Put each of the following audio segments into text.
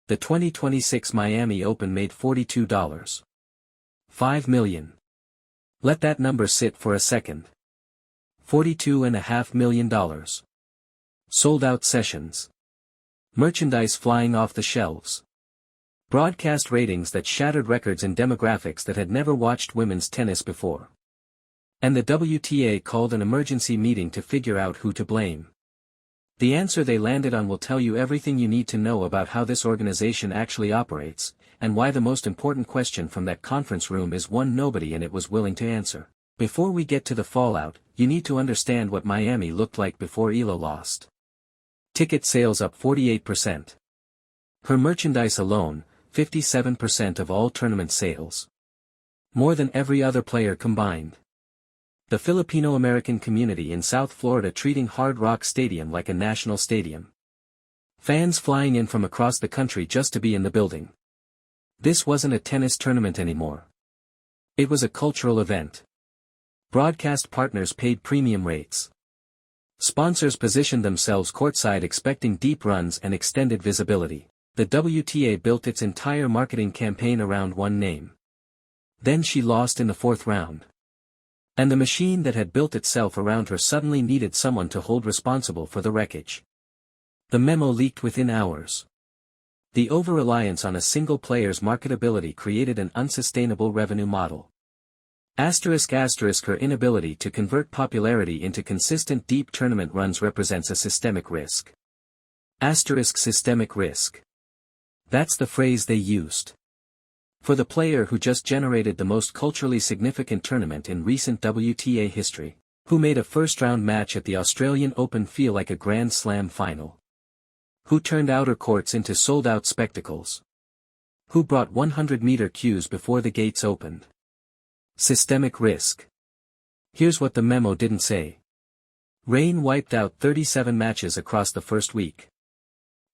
The 2026 Miami Open made $42.5 million. Let that number sit for a second. $42.5 million. Sold-out sessions. Merchandise flying off the shelves. Broadcast ratings that shattered records in demographics that had never watched women's tennis before. And the WTA called an emergency meeting to figure out who to blame. The answer they landed on will tell you everything you need to know about how this organization actually operates, and why the most important question from that conference room is one nobody in it was willing to answer. Before we get to the fallout, you need to understand what Miami looked like before Eala lost. Ticket sales up 48%. Her merchandise alone, 57% of all tournament sales. More than every other player combined. The Filipino-American community in South Florida treating Hard Rock Stadium like a national stadium. Fans flying in from across the country just to be in the building. This wasn't a tennis tournament anymore. It was a cultural event. Broadcast partners paid premium rates. Sponsors positioned themselves courtside expecting deep runs and extended visibility. The WTA built its entire marketing campaign around one name. Then she lost in the fourth round. And the machine that had built itself around her suddenly needed someone to hold responsible for the wreckage. The memo leaked within hours. The over-reliance on a single player's marketability created an unsustainable revenue model. Her inability to convert popularity into consistent deep tournament runs represents a systemic risk. Systemic risk. That's the phrase they used. For the player who just generated the most culturally significant tournament in recent WTA history, who made a first-round match at the Australian Open feel like a Grand Slam final. Who turned outer courts into sold-out spectacles. Who brought 100-meter queues before the gates opened. Systemic risk. Here's what the memo didn't say. Rain wiped out 37 matches across the first week.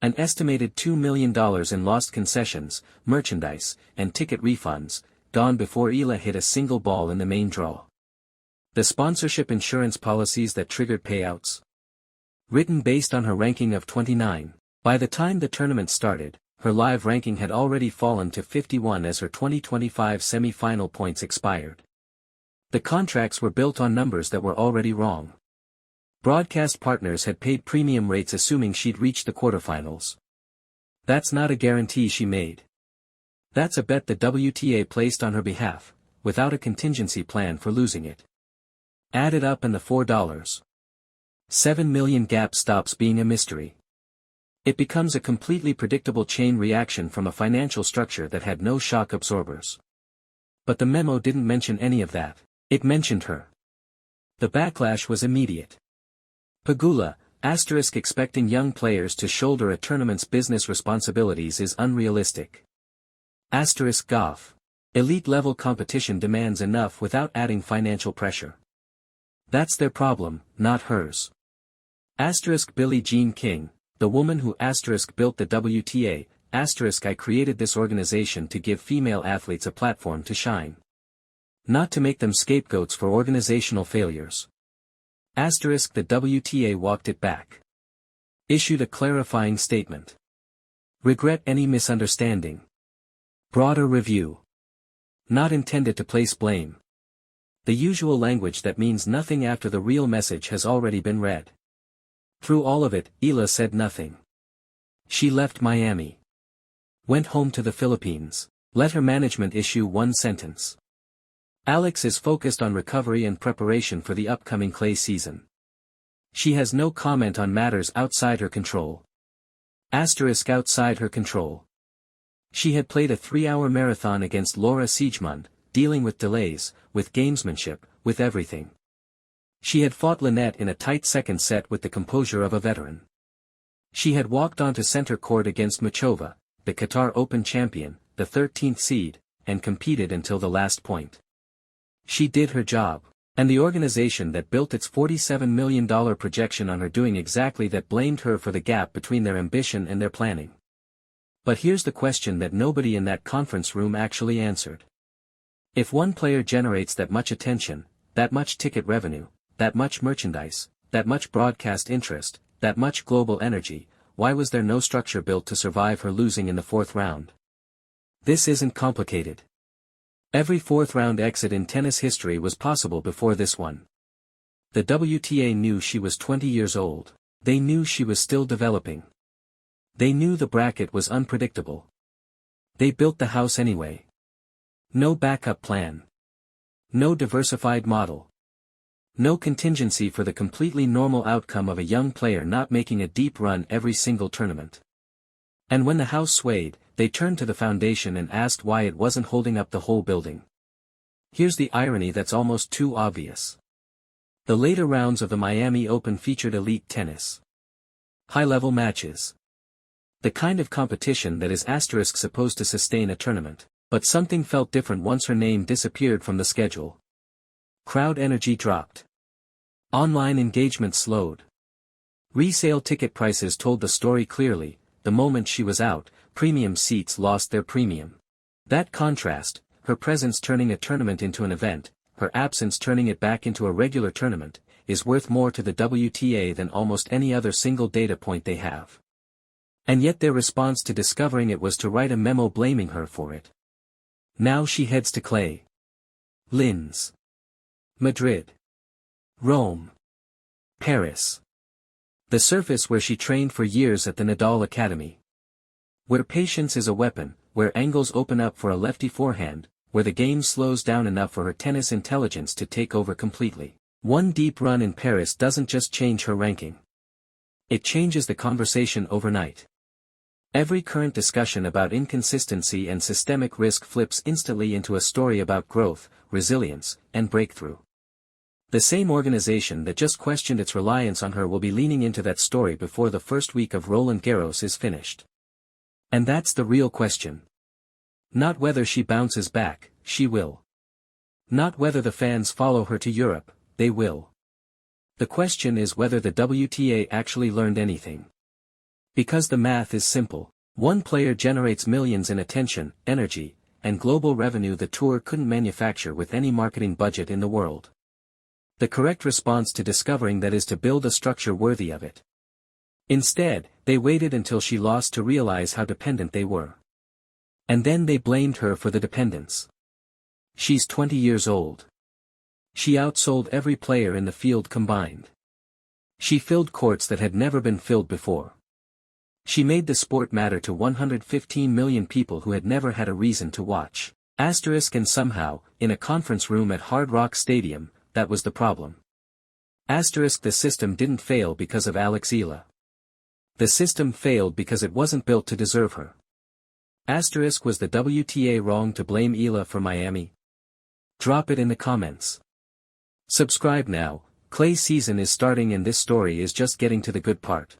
An estimated $2 million in lost concessions, merchandise, and ticket refunds, gone before Eala hit a single ball in the main draw. The sponsorship insurance policies that triggered payouts. Written based on her ranking of 29. By the time the tournament started, her live ranking had already fallen to 51 as her 2025 semi-final points expired. The contracts were built on numbers that were already wrong. Broadcast partners had paid premium rates assuming she'd reach the quarterfinals. That's not a guarantee she made. That's a bet the WTA placed on her behalf, without a contingency plan for losing it. Add it up and the $4.7 million gap stops being a mystery. It becomes a completely predictable chain reaction from a financial structure that had no shock absorbers. But the memo didn't mention any of that. It mentioned her. The backlash was immediate. Pagula, expecting young players to shoulder a tournament's business responsibilities is unrealistic. Gauff. Elite-level competition demands enough without adding financial pressure. That's their problem, not hers. Billie Jean King, the woman who built the WTA, I created this organization to give female athletes a platform to shine. Not to make them scapegoats for organizational failures. The WTA walked it back. Issued a clarifying statement. Regret any misunderstanding. Broader review. Not intended to place blame. The usual language that means nothing after the real message has already been read. Through all of it, Eala said nothing. She left Miami. Went home to the Philippines. Let her management issue one sentence. Alex is focused on recovery and preparation for the upcoming clay season. She has no comment on matters outside her control. Outside her control. She had played a 3-hour marathon against Laura Siegemund, dealing with delays, with gamesmanship, with everything. She had fought Lynette in a tight second set with the composure of a veteran. She had walked onto center court against Machova, the Qatar Open champion, the 13th seed, and competed until the last point. She did her job, and the organization that built its $47 million projection on her doing exactly that blamed her for the gap between their ambition and their planning. But here's the question that nobody in that conference room actually answered. If one player generates that much attention, that much ticket revenue, that much merchandise, that much broadcast interest, that much global energy, why was there no structure built to survive her losing in the fourth round? This isn't complicated. Every fourth-round exit in tennis history was possible before this one. The WTA knew she was 20 years old. They knew she was still developing. They knew the bracket was unpredictable. They built the house anyway. No backup plan. No diversified model. No contingency for the completely normal outcome of a young player not making a deep run every single tournament. And when the house swayed, they turned to the foundation and asked why it wasn't holding up the whole building. Here's the irony that's almost too obvious. The later rounds of the Miami Open featured elite tennis. High-level matches. The kind of competition that is supposed to sustain a tournament. But something felt different once her name disappeared from the schedule. Crowd energy dropped. Online engagement slowed. Resale ticket prices told the story clearly. The moment she was out, premium seats lost their premium. That contrast, her presence turning a tournament into an event, her absence turning it back into a regular tournament, is worth more to the WTA than almost any other single data point they have. And yet their response to discovering it was to write a memo blaming her for it. Now she heads to Clay. Linz. Madrid. Rome. Paris. The surface where she trained for years at the Nadal Academy. Where patience is a weapon, where angles open up for a lefty forehand, where the game slows down enough for her tennis intelligence to take over completely. One deep run in Paris doesn't just change her ranking. It changes the conversation overnight. Every current discussion about inconsistency and systemic risk flips instantly into a story about growth, resilience, and breakthrough. The same organization that just questioned its reliance on her will be leaning into that story before the first week of Roland Garros is finished. And that's the real question. Not whether she bounces back, she will. Not whether the fans follow her to Europe, they will. The question is whether the WTA actually learned anything. Because the math is simple. One player generates millions in attention, energy, and global revenue the tour couldn't manufacture with any marketing budget in the world. The correct response to discovering that is to build a structure worthy of it. Instead, they waited until she lost to realize how dependent they were. And then they blamed her for the dependence. She's 20 years old. She outsold every player in the field combined. She filled courts that had never been filled before. She made the sport matter to 115 million people who had never had a reason to watch. And somehow, in a conference room at Hard Rock Stadium, that was the problem. The system didn't fail because of Eala. The system failed because it wasn't built to deserve her. Was the WTA wrong to blame Eala for Miami? Drop it in the comments. Subscribe now. Clay season is starting and this story is just getting to the good part.